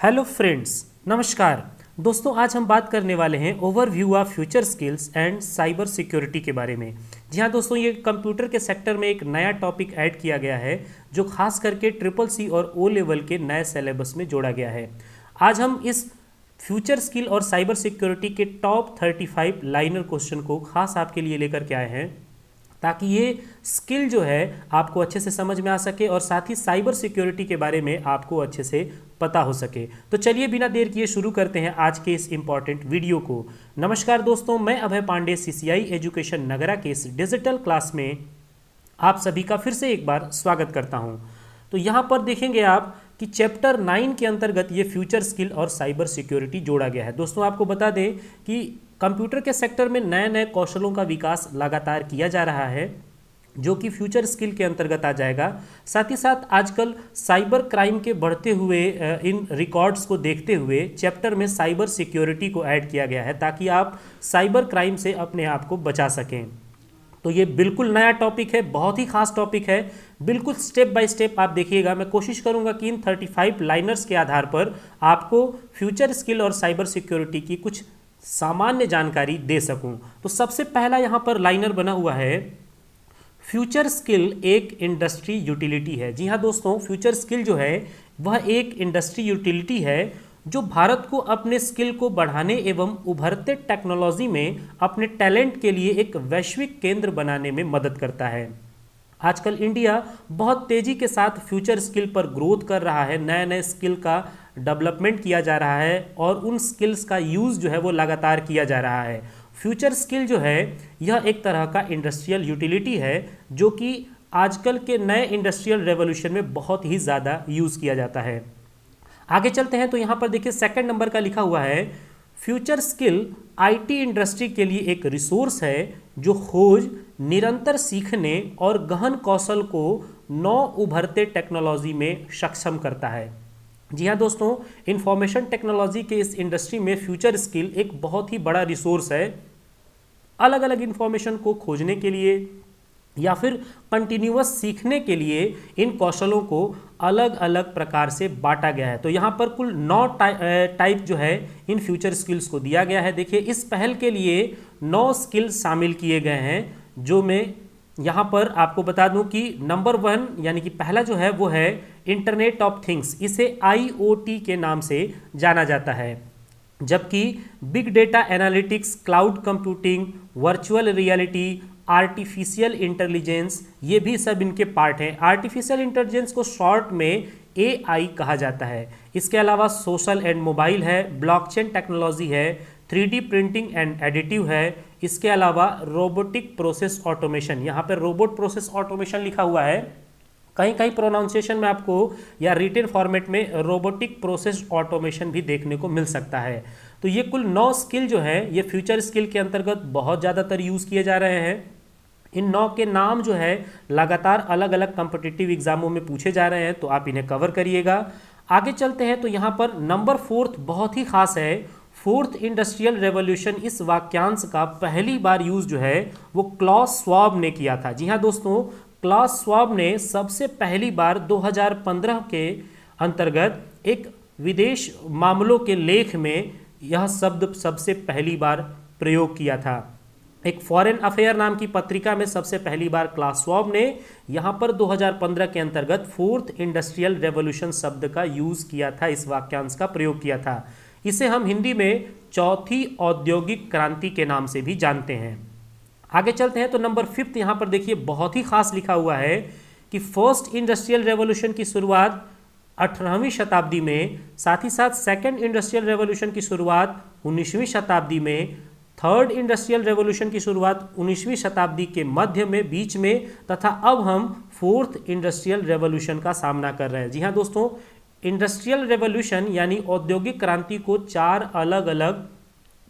Hello friends, नमस्कार दोस्तों। आज हम बात करने वाले हैं overview of future skills and cyber security के बारे में। जी हाँ दोस्तों, ये कंप्यूटर के सेक्टर में एक नया टॉपिक ऐड किया गया है जो खास करके ट्रिपल सी और ओ लेवल के नए सिलेबस में जोड़ा गया है। आज हम इस फ्यूचर स्किल और साइबर सिक्योरिटी के टॉप 35 लाइनर क्वेश्चन को खास आपके लिए लेकर के आए हैं, ताकि ये स्किल जो है आपको अच्छे से समझ में आ सके और साथ ही साइबर सिक्योरिटी के बारे में आपको अच्छे से पता हो सके। तो चलिए बिना देर किए शुरू करते हैं आज के इस इम्पॉर्टेंट वीडियो को। नमस्कार दोस्तों, मैं अभय पांडे सीसीआई एजुकेशन नगरा के इस डिजिटल क्लास में आप सभी का फिर से एक बार स्वागत करता हूं। तो यहाँ पर देखेंगे आप कि चैप्टर 9 के अंतर्गत ये फ्यूचर स्किल और साइबर सिक्योरिटी जोड़ा गया है। दोस्तों आपको बता दें कि कंप्यूटर के सेक्टर में नए नए कौशलों का विकास लगातार किया जा रहा है, जो कि फ्यूचर स्किल के अंतर्गत आ जाएगा। साथ ही साथ आजकल साइबर क्राइम के बढ़ते हुए इन रिकॉर्ड्स को देखते हुए चैप्टर में साइबर सिक्योरिटी को ऐड किया गया है, ताकि आप साइबर क्राइम से अपने आप को बचा सकें। तो ये बिल्कुल नया टॉपिक है, बहुत ही खास टॉपिक है। बिल्कुल स्टेप बाय स्टेप आप देखिएगा। मैं कोशिश करूंगा कि इन 35 लाइनर्स के आधार पर आपको फ्यूचर स्किल और साइबर सिक्योरिटी की कुछ सामान्य जानकारी दे सकूं। तो सबसे पहला यहां पर लाइनर बना हुआ है, फ्यूचर स्किल एक इंडस्ट्री यूटिलिटी है। जी हाँ दोस्तों, फ्यूचर स्किल जो है वह एक इंडस्ट्री यूटिलिटी है जो भारत को अपने स्किल को बढ़ाने एवं उभरते टेक्नोलॉजी में अपने टैलेंट के लिए एक वैश्विक केंद्र बनाने में मदद करता है। आजकल इंडिया बहुत तेजी के साथ फ्यूचर स्किल पर ग्रोथ कर रहा है, नए नए स्किल का डेवलपमेंट किया जा रहा है और उन स्किल्स का यूज़ जो है वो लगातार किया जा रहा है। फ्यूचर स्किल जो है यह एक तरह का इंडस्ट्रियल यूटिलिटी है जो कि आजकल के नए इंडस्ट्रियल रेवोल्यूशन में बहुत ही ज़्यादा यूज़ किया जाता है। आगे चलते हैं तो यहाँ पर देखिए सेकंड नंबर का लिखा हुआ है, फ्यूचर स्किल आईटी इंडस्ट्री के लिए एक रिसोर्स है जो खोज, निरंतर सीखने और गहन कौशल को नौ उभरते टेक्नोलॉजी में सक्षम करता है। जी हाँ दोस्तों, इंफॉर्मेशन टेक्नोलॉजी के इस इंडस्ट्री में फ्यूचर स्किल एक बहुत ही बड़ा रिसोर्स है। अलग अलग इंफॉर्मेशन को खोजने के लिए या फिर कंटिन्यूअस सीखने के लिए इन कौशलों को अलग अलग प्रकार से बांटा गया है। तो यहाँ पर कुल 9 टाइप जो है इन फ्यूचर स्किल्स को दिया गया है। देखिए इस पहल के लिए 9 स्किल्स शामिल किए गए हैं, जो मैं यहाँ पर आपको बता दूं कि नंबर 1 यानी कि पहला जो है वो है इंटरनेट ऑफ थिंग्स। इसे आईओटी के नाम से जाना जाता है, जबकि big data analytics, cloud computing, virtual reality, artificial intelligence, ये भी सब इनके पार्ट हैं। आर्टिफिशियल इंटेलिजेंस को शॉर्ट में एआई कहा जाता है। इसके अलावा सोशल एंड मोबाइल है, ब्लॉकचेन टेक्नोलॉजी है, 3D प्रिंटिंग एंड एडिटिव है। इसके अलावा रोबोटिक प्रोसेस ऑटोमेशन, यहाँ पर रोबोट प्रोसेस ऑटोमेशन लिखा हुआ है, कहीं कहीं प्रोनाउंसिएशन में आपको या रिटन फॉर्मेट में रोबोटिक प्रोसेस ऑटोमेशन भी देखने को मिल सकता है। तो ये कुल 9 स्किल जो है ये फ्यूचर स्किल के अंतर्गत बहुत ज़्यादातर यूज़ किए जा रहे हैं। इन 9 के नाम जो है लगातार अलग अलग कॉम्पिटिटिव एग्जामों में पूछे जा रहे हैं, तो आप इन्हें कवर करिएगा। आगे चलते हैं तो यहाँ पर नंबर 4 बहुत ही खास है, फोर्थ इंडस्ट्रियल रेवोल्यूशन। इस वाक्यांश का पहली बार यूज जो है वो क्लॉस श्वाब ने किया था। जी हाँ दोस्तों, क्लॉस श्वाब ने सबसे पहली बार 2015 के अंतर्गत एक विदेश मामलों के लेख में यह शब्द सबसे पहली बार प्रयोग किया था। एक फॉरेन अफेयर नाम की पत्रिका में सबसे पहली बार क्लॉस श्वाब ने यहाँ पर 2015 के अंतर्गत फोर्थ इंडस्ट्रियल रेवोल्यूशन शब्द का यूज किया था, इस वाक्यांश का प्रयोग किया था। इसे हम हिंदी में चौथी औद्योगिक क्रांति के नाम से भी जानते हैं। आगे चलते हैं तो नंबर 5 यहाँ पर देखिए बहुत ही खास लिखा हुआ है कि फर्स्ट इंडस्ट्रियल रेवोल्यूशन की शुरुआत 18वीं शताब्दी में, साथ ही साथ सेकेंड इंडस्ट्रियल रेवोल्यूशन की शुरुआत 19वीं शताब्दी में, थर्ड इंडस्ट्रियल रेवोल्यूशन की शुरुआत 19वीं शताब्दी के मध्य में, बीच में, तथा अब हम फोर्थ इंडस्ट्रियल रेवोल्यूशन का सामना कर रहे हैं। जी हाँ दोस्तों, इंडस्ट्रियल रेवोल्यूशन यानी औद्योगिक क्रांति को 4 अलग अलग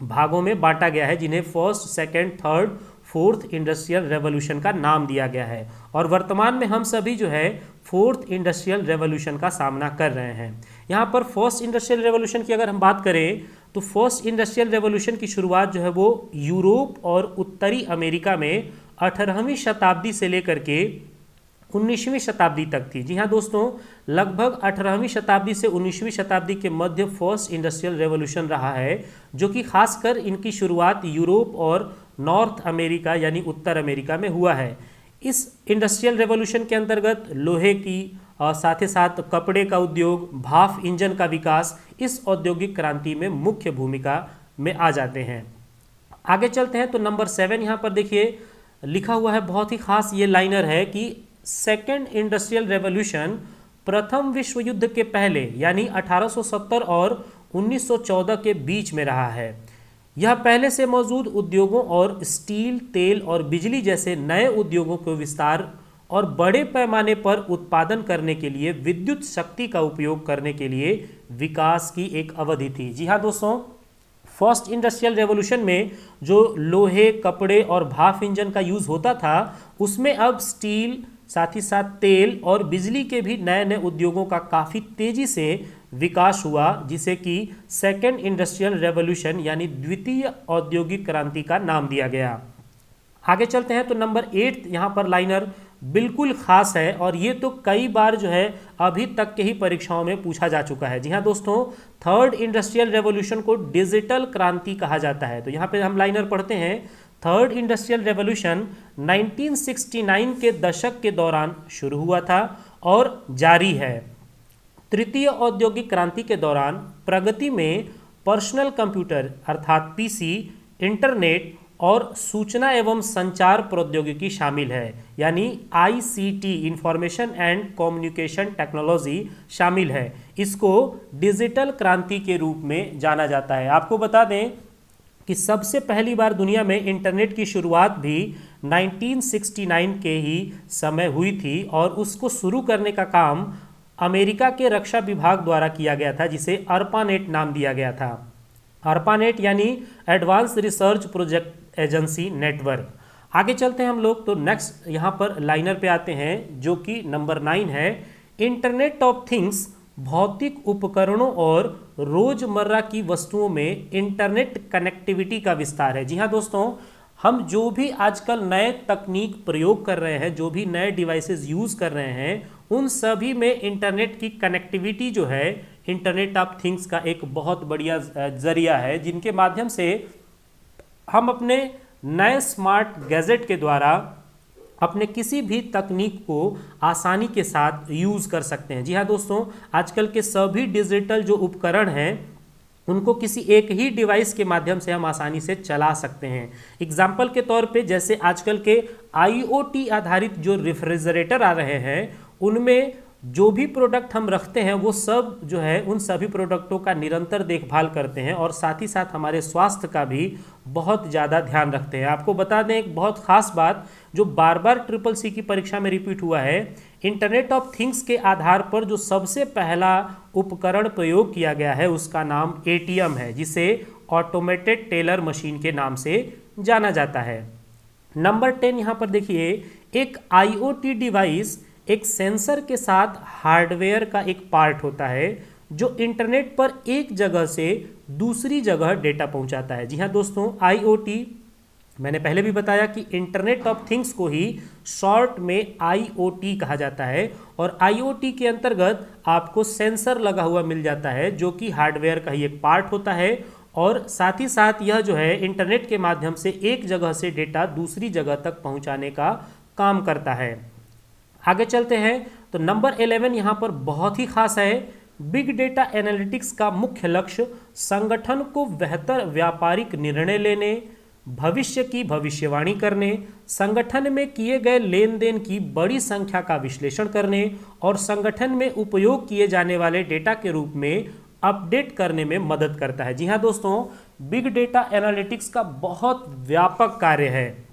भागों में बांटा गया है, जिन्हें first, second, third, fourth industrial revolution का नाम दिया गया है। और वर्तमान में हम सभी जो है फोर्थ इंडस्ट्रियल रेवोल्यूशन का सामना कर रहे हैं। यहाँ पर फर्स्ट इंडस्ट्रियल रेवोल्यूशन की अगर हम बात करें तो फर्स्ट इंडस्ट्रियल रेवोल्यूशन की शुरुआत जो है वो यूरोप और उत्तरी अमेरिका में 18वीं शताब्दी से लेकर के 19वीं शताब्दी तक थी। जी हाँ दोस्तों, लगभग 18वीं शताब्दी से 19वीं शताब्दी के मध्य फर्स्ट इंडस्ट्रियल रेवोल्यूशन रहा है, जो कि खासकर इनकी शुरुआत यूरोप और नॉर्थ अमेरिका यानी उत्तर अमेरिका में हुआ है। इस इंडस्ट्रियल रेवोल्यूशन के अंतर्गत लोहे की और साथ ही साथ कपड़े का उद्योग, भाप इंजन का विकास इस औद्योगिक क्रांति में मुख्य भूमिका में आ जाते हैं। आगे चलते हैं तो नंबर 7 यहाँ पर देखिए लिखा हुआ है, बहुत ही खास ये लाइनर है कि सेकेंड इंडस्ट्रियल रेवोल्यूशन प्रथम विश्व युद्ध के पहले यानी 1870 और 1914 के बीच में रहा है। यह पहले से मौजूद उद्योगों और स्टील, तेल और बिजली जैसे नए उद्योगों को विस्तार और बड़े पैमाने पर उत्पादन करने के लिए विद्युत शक्ति का उपयोग करने के लिए विकास की एक अवधि थी। जी हाँ दोस्तों, फर्स्ट इंडस्ट्रियल रेवोल्यूशन में जो लोहे, कपड़े और भाप इंजन का यूज़ होता था, उसमें अब स्टील, साथ ही साथ तेल और बिजली के भी नए नए उद्योगों का काफ़ी तेज़ी से विकास हुआ, जिसे कि सेकेंड इंडस्ट्रियल रेवोल्यूशन यानी द्वितीय औद्योगिक क्रांति का नाम दिया गया। आगे चलते हैं तो नंबर 8 यहाँ पर लाइनर बिल्कुल खास है और ये तो कई बार जो है अभी तक के ही परीक्षाओं में पूछा जा चुका है। जी हाँ दोस्तों, थर्ड इंडस्ट्रियल रेवोल्यूशन को डिजिटल क्रांति कहा जाता है। तो यहाँ पे हम लाइनर पढ़ते हैं, थर्ड इंडस्ट्रियल रेवोल्यूशन 1969 के दशक के दौरान शुरू हुआ था और जारी है। तृतीय औद्योगिक क्रांति के दौरान प्रगति में पर्सनल कंप्यूटर अर्थात पीसी, इंटरनेट और सूचना एवं संचार प्रौद्योगिकी शामिल है, यानी ICT information and communication technology शामिल है। इसको डिजिटल क्रांति के रूप में जाना जाता है। आपको बता दें कि सबसे पहली बार दुनिया में इंटरनेट की शुरुआत भी 1969 के ही समय हुई थी और उसको शुरू करने का काम अमेरिका के रक्षा विभाग द्वारा किया गया था, जिसे अर्पानेट नाम दिया गया था। अर्पानेट यानी advance research project agency network. आगे चलते हैं हम लोग तो नेक्स्ट यहाँ पर लाइनर पे आते हैं, जो कि नंबर 9 है, इंटरनेट ऑफ थिंग्स भौतिक उपकरणों और रोजमर्रा की वस्तुओं में इंटरनेट कनेक्टिविटी का विस्तार है। जी हाँ दोस्तों, हम जो भी आजकल नए तकनीक प्रयोग कर रहे हैं, जो भी नए डिवाइसेस यूज़ कर रहे हैं, उन सभी में इंटरनेट की कनेक्टिविटी जो है, इंटरनेट ऑफ थिंग्स का एक बहुत बढ़िया जरिया है, जिनके माध्यम से हम अपने नए स्मार्ट गैजेट के द्वारा अपने किसी भी तकनीक को आसानी के साथ यूज़ कर सकते हैं। जी हाँ दोस्तों, आजकल के सभी डिजिटल जो उपकरण हैं उनको किसी एक ही डिवाइस के माध्यम से हम आसानी से चला सकते हैं। एग्जाम्पल के तौर पे जैसे आजकल के आईओटी आधारित जो रेफ्रिजरेटर आ रहे हैं, उनमें जो भी प्रोडक्ट हम रखते हैं वो सब जो है उन सभी प्रोडक्टों का निरंतर देखभाल करते हैं और साथ ही साथ हमारे स्वास्थ्य का भी बहुत ज़्यादा ध्यान रखते हैं। आपको बता दें एक बहुत ख़ास बात जो बार बार ट्रिपल सी की परीक्षा में रिपीट हुआ है, इंटरनेट ऑफ थिंग्स के आधार पर जो सबसे पहला उपकरण प्रयोग किया गया है उसका नाम एटीएम है, जिसे ऑटोमेटेड टेलर मशीन के नाम से जाना जाता है। नंबर 10 यहाँ पर देखिए, एक आईओटी डिवाइस एक सेंसर के साथ हार्डवेयर का एक पार्ट होता है जो इंटरनेट पर एक जगह से दूसरी जगह डेटा पहुंचाता है। जी हाँ दोस्तों, आईओटी मैंने पहले भी बताया कि इंटरनेट ऑफ थिंग्स को ही शॉर्ट में आईओटी कहा जाता है और आईओटी के अंतर्गत आपको सेंसर लगा हुआ मिल जाता है जो कि हार्डवेयर का ही एक पार्ट होता है और साथ ही साथ यह जो है इंटरनेट के माध्यम से एक जगह से डेटा दूसरी जगह तक पहुंचाने का काम करता है। आगे चलते हैं तो नंबर 11 यहाँ पर बहुत ही खास है। बिग डेटा एनालिटिक्स का मुख्य लक्ष्य संगठन को बेहतर व्यापारिक निर्णय लेने, भविष्य की भविष्यवाणी करने, संगठन में किए गए लेन देन की बड़ी संख्या का विश्लेषण करने और संगठन में उपयोग किए जाने वाले डेटा के रूप में अपडेट करने में मदद करता है। जी हाँ दोस्तों, बिग डेटा एनालिटिक्स का बहुत व्यापक कार्य है।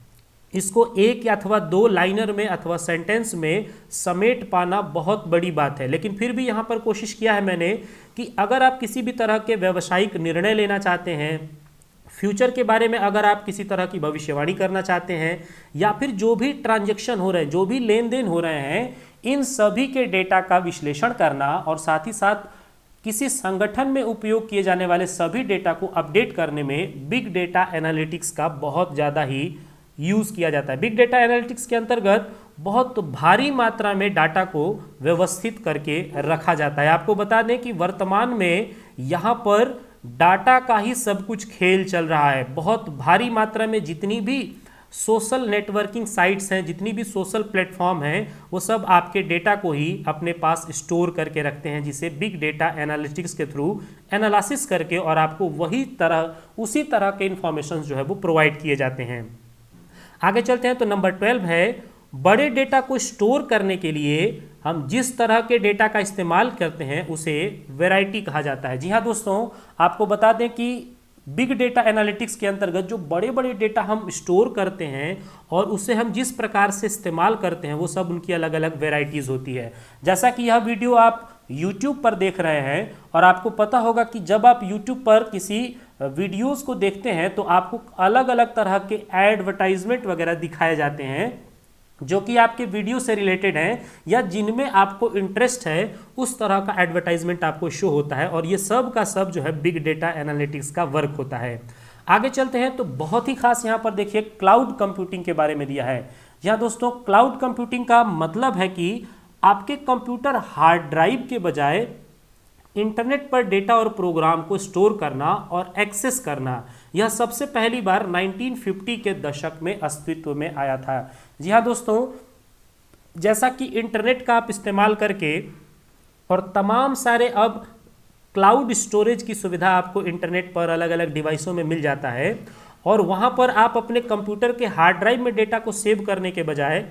इसको एक या अथवा दो लाइनर में अथवा सेंटेंस में समेट पाना बहुत बड़ी बात है, लेकिन फिर भी यहाँ पर कोशिश किया है मैंने कि अगर आप किसी भी तरह के व्यावसायिक निर्णय लेना चाहते हैं, फ्यूचर के बारे में अगर आप किसी तरह की भविष्यवाणी करना चाहते हैं, या फिर जो भी ट्रांजैक्शन हो रहे हैं, जो भी लेन देन हो रहे हैं, इन सभी के डेटा का विश्लेषण करना और साथ ही साथ किसी संगठन में उपयोग किए जाने वाले सभी डेटा को अपडेट करने में बिग डेटा एनालिटिक्स का बहुत ज़्यादा ही यूज़ किया जाता है। बिग डेटा एनालिटिक्स के अंतर्गत बहुत भारी मात्रा में डाटा को व्यवस्थित करके रखा जाता है। आपको बता दें कि वर्तमान में यहाँ पर डाटा का ही सब कुछ खेल चल रहा है। बहुत भारी मात्रा में जितनी भी सोशल नेटवर्किंग साइट्स हैं, जितनी भी सोशल प्लेटफॉर्म हैं, वो सब आपके डेटा को ही अपने पास स्टोर करके रखते हैं, जिसे बिग डेटा एनालिटिक्स के थ्रू एनालिसिस करके और आपको उसी तरह के इंफॉर्मेशन जो है वो प्रोवाइड किए जाते हैं। आगे चलते हैं तो नंबर 12 है, बड़े डेटा को स्टोर करने के लिए हम जिस तरह के डेटा का इस्तेमाल करते हैं उसे वैरायटी कहा जाता है। जी हाँ दोस्तों, आपको बता दें कि बिग डेटा एनालिटिक्स के अंतर्गत जो बड़े बड़े डेटा हम स्टोर करते हैं और उसे हम जिस प्रकार से इस्तेमाल करते हैं वो सब उनकी अलग अलग वेराइटीज़ होती है। जैसा कि यह वीडियो आप YouTube पर देख रहे हैं और आपको पता होगा कि जब आप YouTube पर किसी वीडियोस को देखते हैं तो आपको अलग अलग तरह के एडवर्टाइजमेंट वगैरह दिखाए जाते हैं जो कि आपके वीडियो से रिलेटेड हैं या जिनमें आपको इंटरेस्ट है, उस तरह का एडवर्टाइजमेंट आपको शो होता है और ये सब का सब जो है बिग डेटा एनालिटिक्स का वर्क होता है। आगे चलते हैं तो बहुत ही खास यहाँ पर देखिए क्लाउड कंप्यूटिंग के बारे में दिया है। यहाँ दोस्तों क्लाउड कंप्यूटिंग का मतलब है कि आपके कंप्यूटर हार्ड ड्राइव के बजाय इंटरनेट पर डेटा और प्रोग्राम को स्टोर करना और एक्सेस करना, यह सबसे पहली बार 1950 के दशक में अस्तित्व में आया था। जी हाँ दोस्तों, जैसा कि इंटरनेट का आप इस्तेमाल करके और तमाम सारे अब क्लाउड स्टोरेज की सुविधा आपको इंटरनेट पर अलग अलग डिवाइसों में मिल जाता है और वहाँ पर आप अपने कंप्यूटर के हार्ड ड्राइव में डेटा को सेव करने के बजाय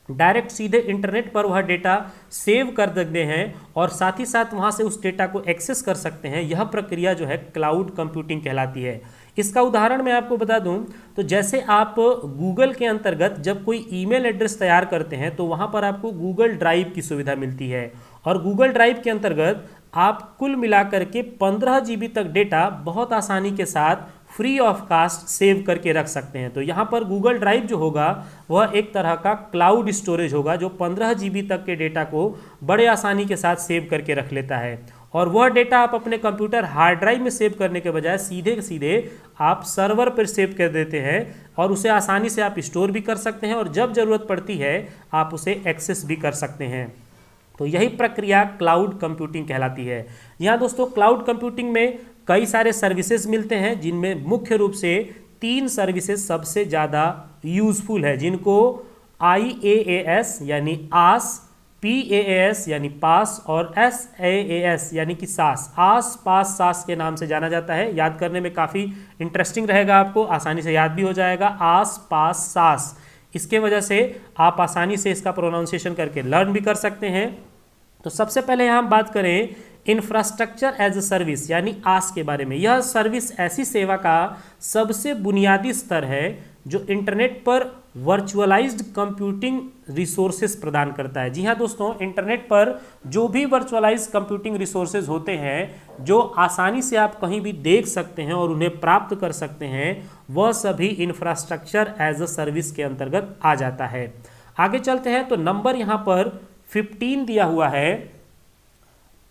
डायरेक्ट सीधे इंटरनेट पर वह डेटा सेव कर देते हैं और साथ ही साथ वहाँ से उस डेटा को एक्सेस कर सकते हैं। यह प्रक्रिया जो है क्लाउड कंप्यूटिंग कहलाती है। इसका उदाहरण मैं आपको बता दूं तो जैसे आप गूगल के अंतर्गत जब कोई ईमेल एड्रेस तैयार करते हैं तो वहाँ पर आपको गूगल ड्राइव की सुविधा मिलती है और गूगल ड्राइव के अंतर्गत आप कुल मिलाकर के 15 GB तक डेटा बहुत आसानी के साथ फ्री ऑफ कास्ट सेव करके रख सकते हैं। तो यहाँ पर गूगल ड्राइव जो होगा वह एक तरह का क्लाउड स्टोरेज होगा जो 15 GB तक के डेटा को बड़े आसानी के साथ सेव करके रख लेता है और वह डेटा आप अपने कंप्यूटर हार्ड ड्राइव में सेव करने के बजाय सीधे आप सर्वर पर सेव कर देते हैं और उसे आसानी से आप स्टोर भी कर सकते हैं और जब ज़रूरत पड़ती है आप उसे एक्सेस भी कर सकते हैं। तो यही प्रक्रिया क्लाउड कंप्यूटिंग कहलाती है। यहाँ दोस्तों क्लाउड कंप्यूटिंग में कई सारे सर्विसेज मिलते हैं जिनमें मुख्य रूप से 3 सर्विसेज सबसे ज़्यादा यूजफुल है, जिनको IaaS यानी आस, PaaS यानी पास और SaaS यानी कि सास, आस पास सास के नाम से जाना जाता है। याद करने में काफ़ी इंटरेस्टिंग रहेगा, आपको आसानी से याद भी हो जाएगा। आस पास सास, इसके वजह से आप आसानी से इसका प्रोनाउंसिएशन करके लर्न भी कर सकते हैं। तो सबसे पहले यहाँ हम बात करें इंफ्रास्ट्रक्चर एज ए सर्विस यानी आस के बारे में। यह सर्विस ऐसी सेवा का सबसे बुनियादी स्तर है जो इंटरनेट पर वर्चुअलाइज्ड कंप्यूटिंग रिसोर्सेज प्रदान करता है। जी हाँ दोस्तों, इंटरनेट पर जो भी वर्चुअलाइज्ड कंप्यूटिंग रिसोर्सेज होते हैं जो आसानी से आप कहीं भी देख सकते हैं और उन्हें प्राप्त कर सकते हैं, वह सभी इंफ्रास्ट्रक्चर एज ए सर्विस के अंतर्गत आ जाता है। आगे चलते हैं तो नंबर यहाँ पर 15 दिया हुआ है,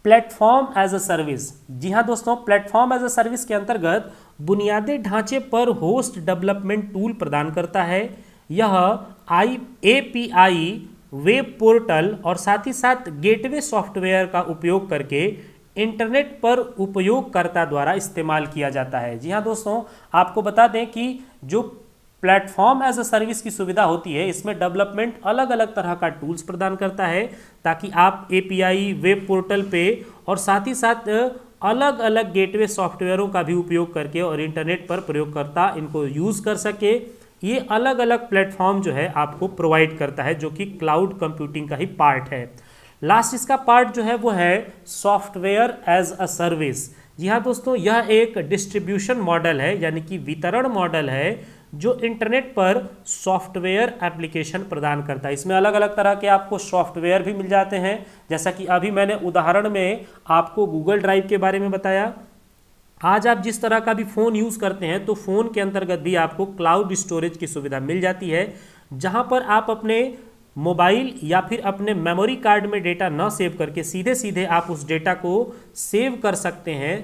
प्लेटफॉर्म एज अ सर्विस। जी हाँ दोस्तों, प्लेटफॉर्म एज अ सर्विस के अंतर्गत बुनियादी ढांचे पर होस्ट डेवलपमेंट टूल प्रदान करता है। यह API, वेब पोर्टल और साथ ही साथ गेटवे सॉफ्टवेयर का उपयोग करके इंटरनेट पर उपयोगकर्ता द्वारा इस्तेमाल किया जाता है। जी हाँ दोस्तों, आपको बता दें कि जो प्लेटफॉर्म एज अ सर्विस की सुविधा होती है इसमें डेवलपमेंट अलग अलग तरह का टूल्स प्रदान करता है ताकि आप API, वेब पोर्टल पे और साथ ही साथ अलग अलग गेटवे सॉफ्टवेयरों का भी उपयोग करके और इंटरनेट पर प्रयोगकर्ता इनको यूज़ कर सके। ये अलग अलग प्लेटफॉर्म जो है आपको प्रोवाइड करता है जो कि क्लाउड कंप्यूटिंग का ही पार्ट है। लास्ट इसका पार्ट जो है वो है सॉफ्टवेयर एज अ सर्विस। जी हाँ दोस्तों, यह एक डिस्ट्रीब्यूशन मॉडल है यानी कि वितरण मॉडल है जो इंटरनेट पर सॉफ्टवेयर एप्लीकेशन प्रदान करता है। इसमें अलग अलग तरह के आपको सॉफ्टवेयर भी मिल जाते हैं, जैसा कि अभी मैंने उदाहरण में आपको गूगल ड्राइव के बारे में बताया। आज आप जिस तरह का भी फ़ोन यूज़ करते हैं तो फ़ोन के अंतर्गत भी आपको क्लाउड स्टोरेज की सुविधा मिल जाती है, जहां पर आप अपने मोबाइल या फिर अपने मेमोरी कार्ड में डेटा न सेव करके सीधे आप उस डेटा को सेव कर सकते हैं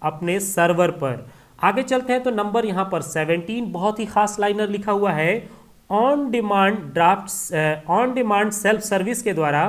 अपने सर्वर पर। आगे चलते हैं तो नंबर यहाँ पर 17 बहुत ही खास लाइनर लिखा हुआ है, ऑन डिमांड सेल्फ सर्विस के द्वारा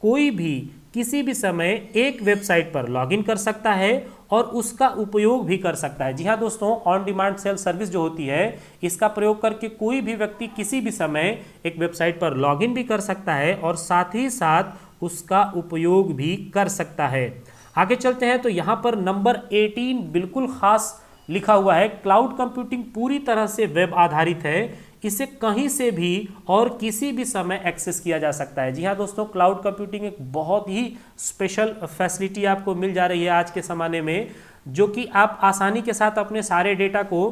कोई भी किसी भी समय एक वेबसाइट पर लॉगिन कर सकता है और उसका उपयोग भी कर सकता है। जी हाँ दोस्तों, ऑन डिमांड सेल्फ सर्विस जो होती है इसका प्रयोग करके कोई भी व्यक्ति किसी भी समय एक वेबसाइट पर लॉगिन भी कर सकता है और साथ ही साथ उसका उपयोग भी कर सकता है। आगे चलते हैं तो यहाँ पर नंबर 18 बिल्कुल खास लिखा हुआ है, क्लाउड कंप्यूटिंग पूरी तरह से वेब आधारित है, इसे कहीं से भी और किसी भी समय एक्सेस किया जा सकता है। जी हाँ दोस्तों, क्लाउड कंप्यूटिंग एक बहुत ही स्पेशल फैसिलिटी आपको मिल जा रही है आज के ज़माने में, जो कि आप आसानी के साथ अपने सारे डेटा को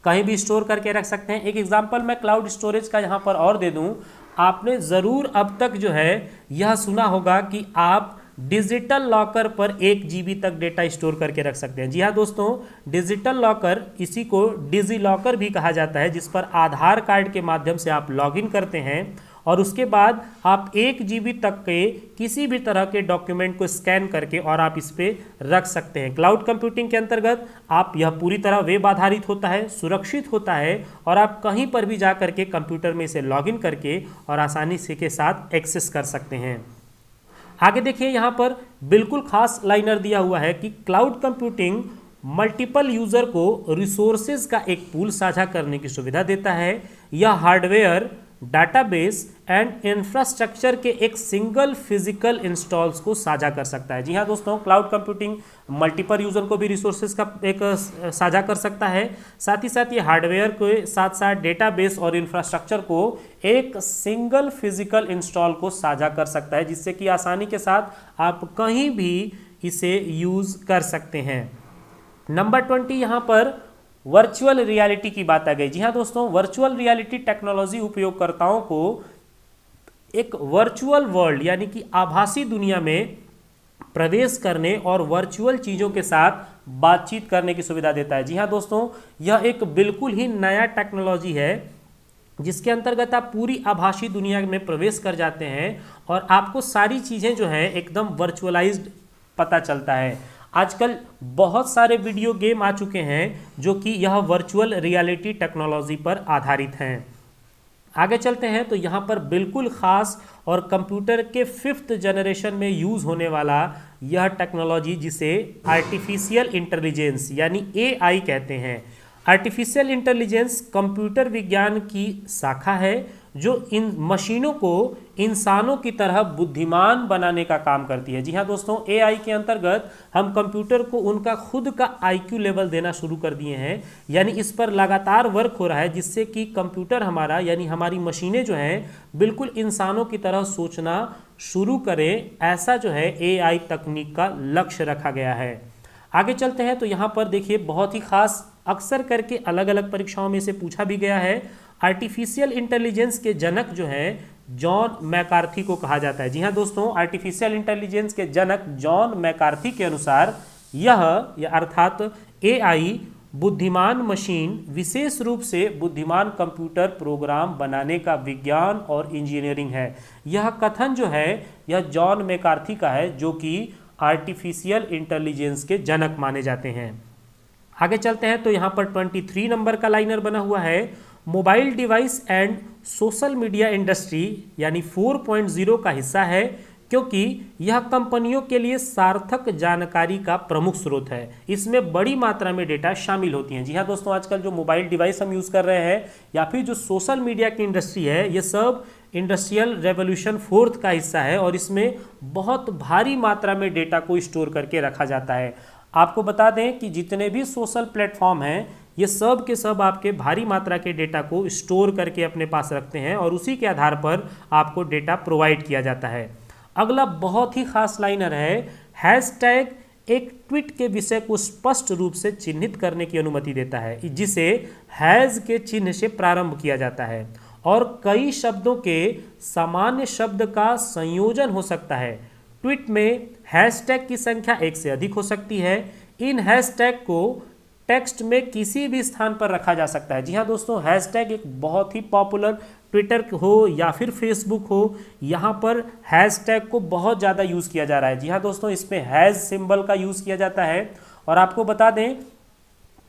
कहीं भी स्टोर करके रख सकते हैं। एक एग्जांपल मैं क्लाउड स्टोरेज का यहाँ पर और दे दूँ, आपने ज़रूर अब तक जो है यह सुना होगा कि आप डिजिटल लॉकर पर 1 GB तक डेटा स्टोर करके रख सकते हैं। जी हाँ दोस्तों, डिजिटल लॉकर, इसी को डिजी लॉकर भी कहा जाता है, जिस पर आधार कार्ड के माध्यम से आप लॉगिन करते हैं और उसके बाद आप 1 GB तक के किसी भी तरह के डॉक्यूमेंट को स्कैन करके और आप इस पर रख सकते हैं। क्लाउड कंप्यूटिंग के अंतर्गत आप यह पूरी तरह वेब आधारित होता है, सुरक्षित होता है और आप कहीं पर भी जा करके कंप्यूटर में इसे लॉगिन करके और आसानी से के साथ एक्सेस कर सकते हैं। आगे देखिए, यहाँ पर बिल्कुल खास लाइनर दिया हुआ है कि क्लाउड कंप्यूटिंग मल्टीपल यूजर को रिसोर्सेज का एक पूल साझा करने की सुविधा देता है। यह हार्डवेयर, डाटाबेस एंड इंफ्रास्ट्रक्चर के एक सिंगल फिजिकल इंस्टॉल्स को साझा कर सकता है। जी हाँ दोस्तों, क्लाउड कंप्यूटिंग मल्टीपल यूजर को भी रिसोर्सेज का एक साझा कर सकता है, साथ ही साथ ये हार्डवेयर के साथ साथ डेटाबेस और इंफ्रास्ट्रक्चर को एक सिंगल फिजिकल इंस्टॉल को साझा कर सकता है, जिससे कि आसानी के साथ आप कहीं भी इसे यूज कर सकते हैं। नंबर 20 यहाँ पर वर्चुअल रियलिटी की बात आ गई। जी हाँ दोस्तों, वर्चुअल रियलिटी टेक्नोलॉजी उपयोगकर्ताओं को एक वर्चुअल वर्ल्ड यानी कि आभासी दुनिया में प्रवेश करने और वर्चुअल चीज़ों के साथ बातचीत करने की सुविधा देता है। जी हाँ दोस्तों, यह एक बिल्कुल ही नया टेक्नोलॉजी है जिसके अंतर्गत आप पूरी आभासी दुनिया में प्रवेश कर जाते हैं और आपको सारी चीज़ें जो हैं एकदम वर्चुअलाइज्ड पता चलता है। आजकल बहुत सारे वीडियो गेम आ चुके हैं जो कि यह वर्चुअल रियलिटी टेक्नोलॉजी पर आधारित हैं। आगे चलते हैं तो यहाँ पर बिल्कुल खास और कंप्यूटर के 5th जनरेशन में यूज़ होने वाला यह टेक्नोलॉजी, जिसे आर्टिफिशियल इंटेलिजेंस यानी AI कहते हैं। आर्टिफिशियल इंटेलिजेंस कंप्यूटर विज्ञान की शाखा है जो इन मशीनों को इंसानों की तरह बुद्धिमान बनाने का काम करती है। जी हाँ दोस्तों, AI के अंतर्गत हम कंप्यूटर को उनका खुद का IQ लेवल देना शुरू कर दिए हैं, यानी इस पर लगातार वर्क हो रहा है, जिससे कि कंप्यूटर हमारा यानी हमारी मशीनें जो हैं बिल्कुल इंसानों की तरह सोचना शुरू करें। ऐसा जो है AI तकनीक का लक्ष्य रखा गया है। आगे चलते हैं तो यहाँ पर देखिए, बहुत ही खास अक्सर करके अलग अलग परीक्षाओं में से पूछा भी गया है। आर्टिफिशियल इंटेलिजेंस के जनक जो है जॉन मैकार्थी को कहा जाता है। जी हाँ दोस्तों, आर्टिफिशियल इंटेलिजेंस के जनक जॉन मैकार्थी के अनुसार यह अर्थात AI बुद्धिमान मशीन विशेष रूप से बुद्धिमान कंप्यूटर प्रोग्राम बनाने का विज्ञान और इंजीनियरिंग है। यह कथन जो है यह जॉन मैकार्थी का है, जो कि आर्टिफिशियल इंटेलिजेंस के जनक माने जाते हैं। आगे चलते हैं तो यहाँ पर 23 नंबर का लाइनर बना हुआ है, mobile device and social media industry यानी 4.0 का हिस्सा है, क्योंकि यह कंपनियों के लिए सार्थक जानकारी का प्रमुख स्रोत है। इसमें बड़ी मात्रा में डेटा शामिल होती हैं। जी हाँ दोस्तों, आजकल जो मोबाइल डिवाइस हम यूज़ कर रहे हैं या फिर जो सोशल मीडिया की इंडस्ट्री है, ये सब इंडस्ट्रियल रेवोल्यूशन 4th का हिस्सा है और इसमें बहुत भारी मात्रा में डेटा को स्टोर करके रखा जाता है। आपको बता दें कि जितने भी सोशल प्लेटफॉर्म हैं ये सब के सब आपके भारी मात्रा के डेटा को स्टोर करके अपने पास रखते हैं और उसी के आधार पर आपको डेटा प्रोवाइड किया जाता है। अगला बहुत ही खास लाइनर है, हैशटैग एक ट्वीट के विषय को स्पष्ट रूप से चिन्हित करने की अनुमति देता है, जिसे हैज के चिन्ह से प्रारंभ किया जाता है और कई शब्दों के सामान्य शब्द का संयोजन हो सकता है। ट्वीट में हैशटैग की संख्या 1 से अधिक हो सकती है। इन हैशटैग को टेक्स्ट में किसी भी स्थान पर रखा जा सकता है। जी हाँ दोस्तों, हैशटैग एक बहुत ही पॉपुलर, ट्विटर हो या फिर फेसबुक हो, यहाँ पर हैशटैग को बहुत ज़्यादा यूज़ किया जा रहा है। जी हाँ दोस्तों, इसमें हैज सिंबल का यूज़ किया जाता है और आपको बता दें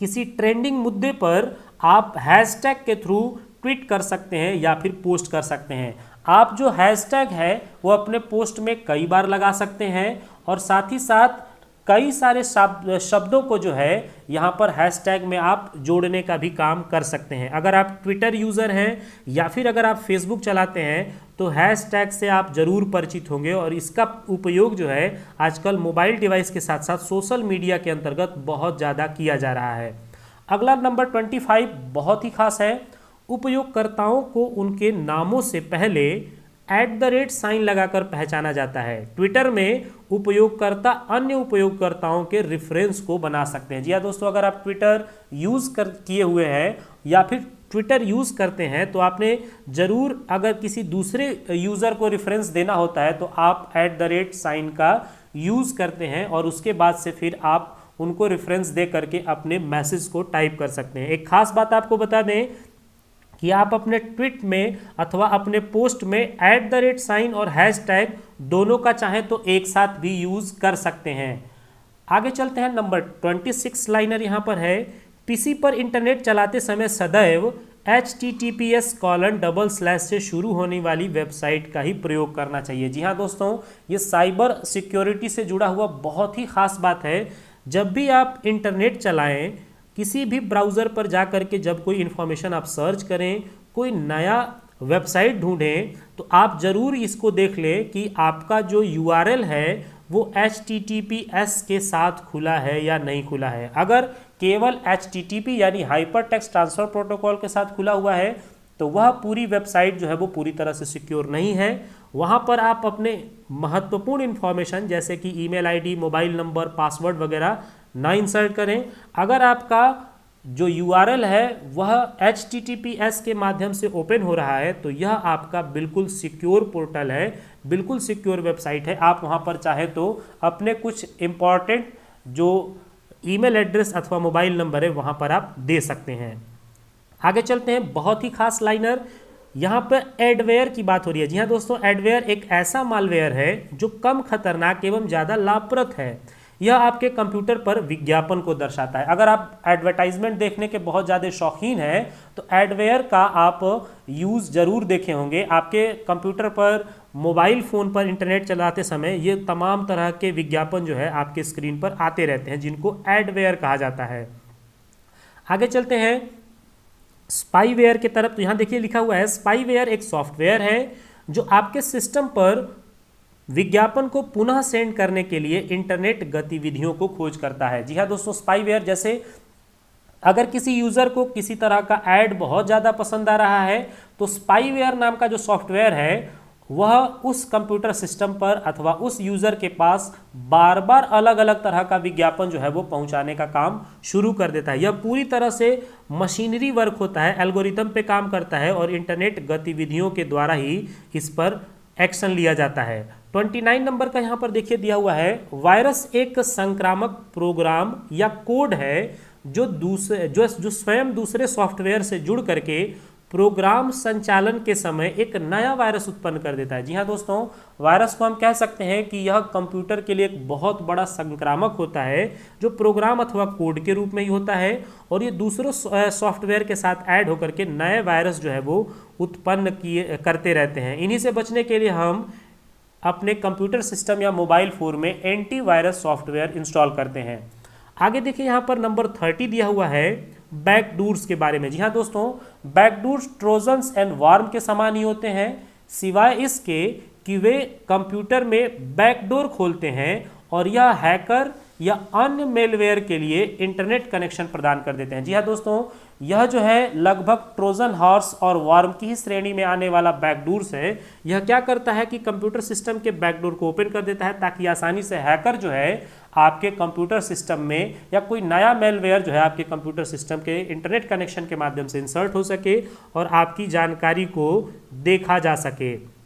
किसी ट्रेंडिंग मुद्दे पर आप हैशटैग के थ्रू ट्वीट कर सकते हैं या फिर पोस्ट कर सकते हैं। आप जो हैशटैग है वो अपने पोस्ट में कई बार लगा सकते हैं और साथ ही साथ कई सारे शब्दों को जो है यहाँ पर हैशटैग में आप जोड़ने का भी काम कर सकते हैं। अगर आप ट्विटर यूज़र हैं या फिर अगर आप फेसबुक चलाते हैं तो हैशटैग से आप ज़रूर परिचित होंगे और इसका उपयोग जो है आजकल मोबाइल डिवाइस के साथ साथ सोशल मीडिया के अंतर्गत बहुत ज़्यादा किया जा रहा है। अगला नंबर 25 बहुत ही खास है। उपयोगकर्ताओं को उनके नामों से पहले @ लगाकर पहचाना जाता है। ट्विटर में उपयोगकर्ता अन्य उपयोगकर्ताओं के रेफरेंस को बना सकते हैं। जी हाँ दोस्तों, अगर आप ट्विटर यूज़ किए हुए हैं या फिर ट्विटर यूज़ करते हैं तो आपने ज़रूर अगर किसी दूसरे यूज़र को रेफरेंस देना होता है तो आप @ का यूज़ करते हैं और उसके बाद से फिर आप उनको रेफरेंस दे करके अपने मैसेज को टाइप कर सकते हैं। एक खास बात आपको बता दें कि आप अपने ट्वीट में अथवा अपने पोस्ट में @ और हैशटैग दोनों का चाहें तो एक साथ भी यूज़ कर सकते हैं। आगे चलते हैं, नंबर 26 लाइनर यहाँ पर है। पीसी पर इंटरनेट चलाते समय सदैव https:// से शुरू होने वाली वेबसाइट का ही प्रयोग करना चाहिए। जी हाँ दोस्तों, ये साइबर सिक्योरिटी से जुड़ा हुआ बहुत ही खास बात है। जब भी आप इंटरनेट चलाएं, किसी भी ब्राउज़र पर जा कर के जब कोई इन्फॉर्मेशन आप सर्च करें, कोई नया वेबसाइट ढूंढें, तो आप ज़रूर इसको देख लें कि आपका जो URL है वो HTTPS के साथ खुला है या नहीं खुला है। अगर केवल HTTP यानी हाइपर टेक्स्ट ट्रांसफ़र प्रोटोकॉल के साथ खुला हुआ है तो वह पूरी वेबसाइट जो है वो पूरी तरह से सिक्योर नहीं है। वहाँ पर आप अपने महत्वपूर्ण इन्फॉर्मेशन जैसे कि email ID, mobile number, password वगैरह ना इंसर्ट करें। अगर आपका जो URL है वह HTTPS के माध्यम से ओपन हो रहा है तो यह आपका बिल्कुल सिक्योर पोर्टल है, बिल्कुल सिक्योर वेबसाइट है। आप वहाँ पर चाहे तो अपने कुछ इम्पॉर्टेंट जो ईमेल एड्रेस अथवा मोबाइल नंबर है वहाँ पर आप दे सकते हैं। आगे चलते हैं, बहुत ही खास लाइनर, यहाँ पर एडवेयर की बात हो रही है। जी हाँ दोस्तों, एडवेयर एक ऐसा मालवेयर है जो कम खतरनाक एवं ज़्यादा लाभप्रद है। यह आपके कंप्यूटर पर विज्ञापन को दर्शाता है। अगर आप एडवर्टाइजमेंट देखने के बहुत ज़्यादा शौकीन हैं तो एडवेयर का आप यूज़ ज़रूर देखे होंगे। आपके कंप्यूटर पर, मोबाइल फ़ोन पर इंटरनेट चलाते समय ये तमाम तरह के विज्ञापन जो है आपके स्क्रीन पर आते रहते हैं, जिनको एडवेयर कहा जाता है। आगे चलते हैं स्पाईवेयर की तरफ। तो यहाँ देखिए लिखा हुआ है, स्पाईवेयर एक सॉफ्टवेयर है जो आपके सिस्टम पर विज्ञापन को पुनः सेंड करने के लिए इंटरनेट गतिविधियों को खोज करता है। जी हाँ दोस्तों, स्पाईवेयर जैसे अगर किसी यूज़र को किसी तरह का ऐड बहुत ज़्यादा पसंद आ रहा है तो स्पाईवेयर नाम का जो सॉफ्टवेयर है वह उस कंप्यूटर सिस्टम पर अथवा उस यूज़र के पास बार बार अलग अलग तरह का विज्ञापन जो है वो पहुंचाने का काम शुरू कर देता है। यह पूरी तरह से मशीनरी वर्क होता है, एल्गोरिथम पे काम करता है और इंटरनेट गतिविधियों के द्वारा ही इस पर एक्शन लिया जाता है। 29 नंबर का यहाँ पर देखिए दिया हुआ है, वायरस एक संक्रामक प्रोग्राम या कोड है जो स्वयं दूसरे सॉफ्टवेयर से जुड़ करके प्रोग्राम संचालन के समय एक नया वायरस उत्पन्न कर देता है। जी हाँ दोस्तों, वायरस को हम कह सकते हैं कि यह कंप्यूटर के लिए एक बहुत बड़ा संक्रामक होता है जो प्रोग्राम अथवा कोड के रूप में ही होता है और ये दूसरों सॉफ्टवेयर के साथ ऐड होकर के नए वायरस जो है वो उत्पन्न करते रहते हैं। इन्हीं से बचने के लिए हम अपने कंप्यूटर सिस्टम या मोबाइल फ़ोन में एंटीवायरस सॉफ्टवेयर इंस्टॉल करते हैं। आगे देखिए यहाँ पर नंबर 30 दिया हुआ है बैकडोर्स के बारे में। जी हाँ दोस्तों, बैकडोर्स ट्रोजन्स एंड वार्म के समान ही होते हैं, सिवाय इसके कि वे कंप्यूटर में बैकडोर खोलते हैं और यह हैकर या अन्य मेलवेयर के लिए इंटरनेट कनेक्शन प्रदान कर देते हैं। जी हाँ दोस्तों, यह जो है लगभग ट्रोजन हॉर्स और वार्म की ही श्रेणी में आने वाला बैकडोर्स है। यह क्या करता है कि कंप्यूटर सिस्टम के बैकडोर को ओपन कर देता है ताकि आसानी से हैकर जो है आपके कंप्यूटर सिस्टम में या कोई नया मेलवेयर जो है आपके कंप्यूटर सिस्टम के इंटरनेट कनेक्शन के माध्यम से इंसर्ट हो सके और आपकी जानकारी को देखा जा सके।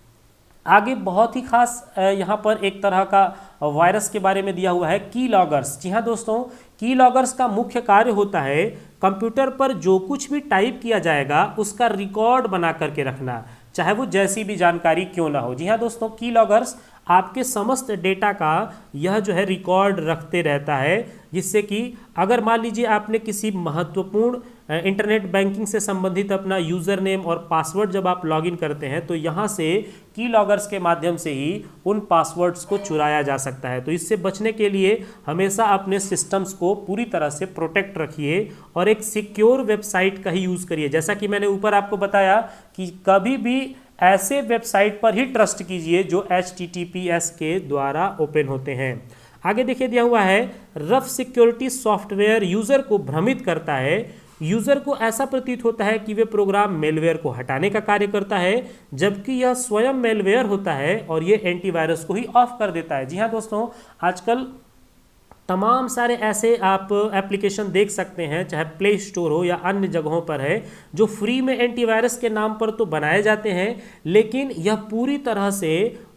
आगे बहुत ही खास यहाँ पर एक तरह का वायरस के बारे में दिया हुआ है, की लॉगर्स। जी हाँ दोस्तों, की लॉगर्स का मुख्य कार्य होता है कंप्यूटर पर जो कुछ भी टाइप किया जाएगा उसका रिकॉर्ड बना करके रखना, चाहे वो जैसी भी जानकारी क्यों ना हो। जी हाँ दोस्तों, की लॉगर्स आपके समस्त डेटा का यह जो है रिकॉर्ड रखते रहता है, जिससे कि अगर मान लीजिए आपने किसी महत्वपूर्ण इंटरनेट बैंकिंग से संबंधित अपना यूज़र नेम और पासवर्ड जब आप लॉगिन करते हैं तो यहाँ से की लॉगर्स के माध्यम से ही उन पासवर्ड्स को चुराया जा सकता है। तो इससे बचने के लिए हमेशा अपने सिस्टम्स को पूरी तरह से प्रोटेक्ट रखिए और एक सिक्योर वेबसाइट का ही यूज़ करिए। जैसा कि मैंने ऊपर आपको बताया कि कभी भी ऐसे वेबसाइट पर ही ट्रस्ट कीजिए जो HTTPS के द्वारा ओपन होते हैं। आगे देखिए दिया हुआ है, रफ सिक्योरिटी सॉफ्टवेयर यूज़र को भ्रमित करता है। यूज़र को ऐसा प्रतीत होता है कि वे प्रोग्राम मेलवेयर को हटाने का कार्य करता है, जबकि यह स्वयं मेलवेयर होता है और ये एंटीवायरस को ही ऑफ कर देता है। जी हाँ दोस्तों, आजकल तमाम सारे ऐसे आप एप्लीकेशन देख सकते हैं, चाहे प्ले स्टोर हो या अन्य जगहों पर है, जो फ्री में एंटीवायरस के नाम पर तो बनाए जाते हैं, लेकिन यह पूरी तरह से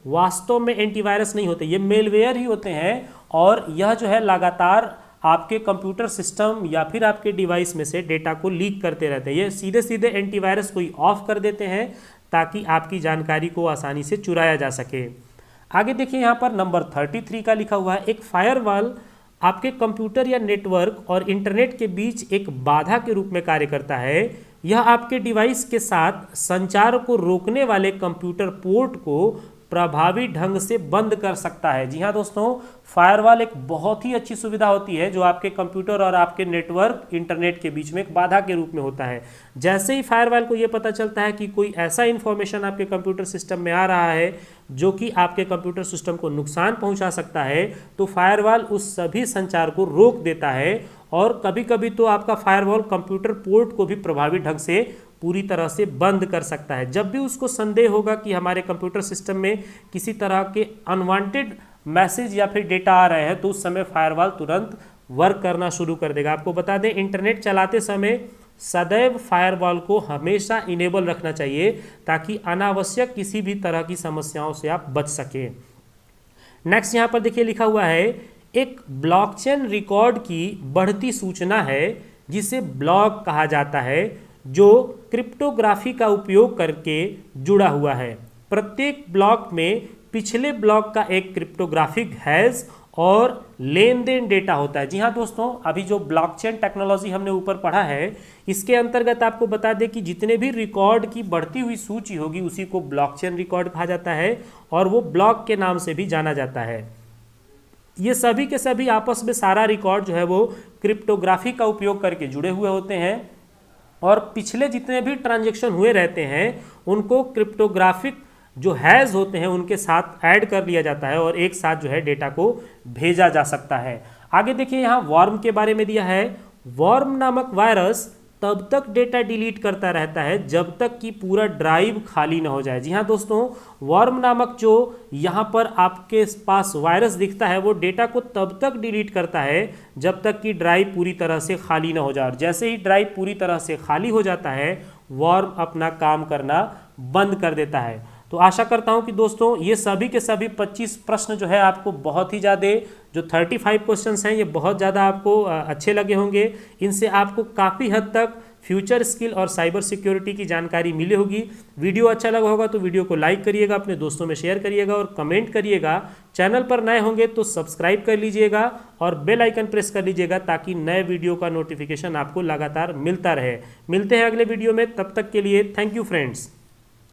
वास्तव में एंटीवायरस नहीं होते, ये मेलवेयर ही होते हैं। और यह जो है लगातार आपके कंप्यूटर सिस्टम या फिर आपके डिवाइस में से डेटा को लीक करते रहते हैं। ये सीधे सीधे एंटीवायरस को ही ऑफ कर देते हैं ताकि आपकी जानकारी को आसानी से चुराया जा सके। आगे देखिए यहाँ पर नंबर 33 का लिखा हुआ है, एक फायरवॉल आपके कंप्यूटर या नेटवर्क और इंटरनेट के बीच एक बाधा के रूप में कार्य करता है। यह आपके डिवाइस के साथ संचार को रोकने वाले कंप्यूटर पोर्ट को प्रभावी ढंग से बंद कर सकता है। जी हाँ दोस्तों, फायरवॉल एक बहुत ही अच्छी सुविधा होती है जो आपके कंप्यूटर और आपके नेटवर्क इंटरनेट के बीच में एक बाधा के रूप में होता है। जैसे ही फायरवॉल को ये पता चलता है कि कोई ऐसा इंफॉर्मेशन आपके कंप्यूटर सिस्टम में आ रहा है जो कि आपके कंप्यूटर सिस्टम को नुकसान पहुंचा सकता है, तो फायरवॉल उस सभी संचार को रोक देता है। और कभी कभी तो आपका फायरवॉल कंप्यूटर पोर्ट को भी प्रभावी ढंग से पूरी तरह से बंद कर सकता है। जब भी उसको संदेह होगा कि हमारे कंप्यूटर सिस्टम में किसी तरह के अनवांटेड मैसेज या फिर डेटा आ रहे हैं, तो उस समय फायरवॉल तुरंत वर्क करना शुरू कर देगा। आपको बता दें, इंटरनेट चलाते समय सदैव फायरवॉल को हमेशा इनेबल रखना चाहिए ताकि अनावश्यक किसी भी तरह की समस्याओं से आप बच सकें। नेक्स्ट यहाँ पर देखिए लिखा हुआ है, एक ब्लॉकचेन रिकॉर्ड की बढ़ती सूचना है जिसे ब्लॉक कहा जाता है, जो क्रिप्टोग्राफी का उपयोग करके जुड़ा हुआ है। प्रत्येक ब्लॉक में पिछले ब्लॉक का एक क्रिप्टोग्राफिक हैश और लेन देन डेटा होता है। जी हाँ दोस्तों, अभी जो ब्लॉकचेन टेक्नोलॉजी हमने ऊपर पढ़ा है, इसके अंतर्गत आपको बता दें कि जितने भी रिकॉर्ड की बढ़ती हुई सूची होगी उसी को ब्लॉकचेन रिकॉर्ड कहा जाता है और वो ब्लॉक के नाम से भी जाना जाता है। ये सभी के सभी आपस में सारा रिकॉर्ड जो है वो क्रिप्टोग्राफी का उपयोग करके जुड़े हुए होते हैं और पिछले जितने भी ट्रांजैक्शन हुए रहते हैं उनको क्रिप्टोग्राफिक जो हैश होते हैं उनके साथ ऐड कर लिया जाता है और एक साथ जो है डेटा को भेजा जा सकता है। आगे देखिए यहाँ वॉर्म के बारे में दिया है। वॉर्म नामक वायरस तब तक डेटा डिलीट करता रहता है जब तक कि पूरा ड्राइव खाली ना हो जाए। जी हाँ दोस्तों, वॉर्म नामक जो यहाँ पर आपके पास वायरस दिखता है वो डेटा को तब तक डिलीट करता है जब तक कि ड्राइव पूरी तरह से खाली ना हो जाए, और जैसे ही ड्राइव पूरी तरह से खाली हो जाता है वॉर्म अपना काम करना बंद कर देता है। तो आशा करता हूं कि दोस्तों ये सभी के सभी 25 प्रश्न जो है आपको बहुत ही ज़्यादा, जो 35 क्वेश्चंस हैं ये बहुत ज़्यादा आपको अच्छे लगे होंगे। इनसे आपको काफ़ी हद तक फ्यूचर स्किल और साइबर सिक्योरिटी की जानकारी मिली होगी। वीडियो अच्छा लगा होगा तो वीडियो को लाइक करिएगा, अपने दोस्तों में शेयर करिएगा और कमेंट करिएगा। चैनल पर नए होंगे तो सब्सक्राइब कर लीजिएगा और बेल आइकन प्रेस कर लीजिएगा ताकि नए वीडियो का नोटिफिकेशन आपको लगातार मिलता रहे। मिलते हैं अगले वीडियो में, तब तक के लिए थैंक यू फ्रेंड्स।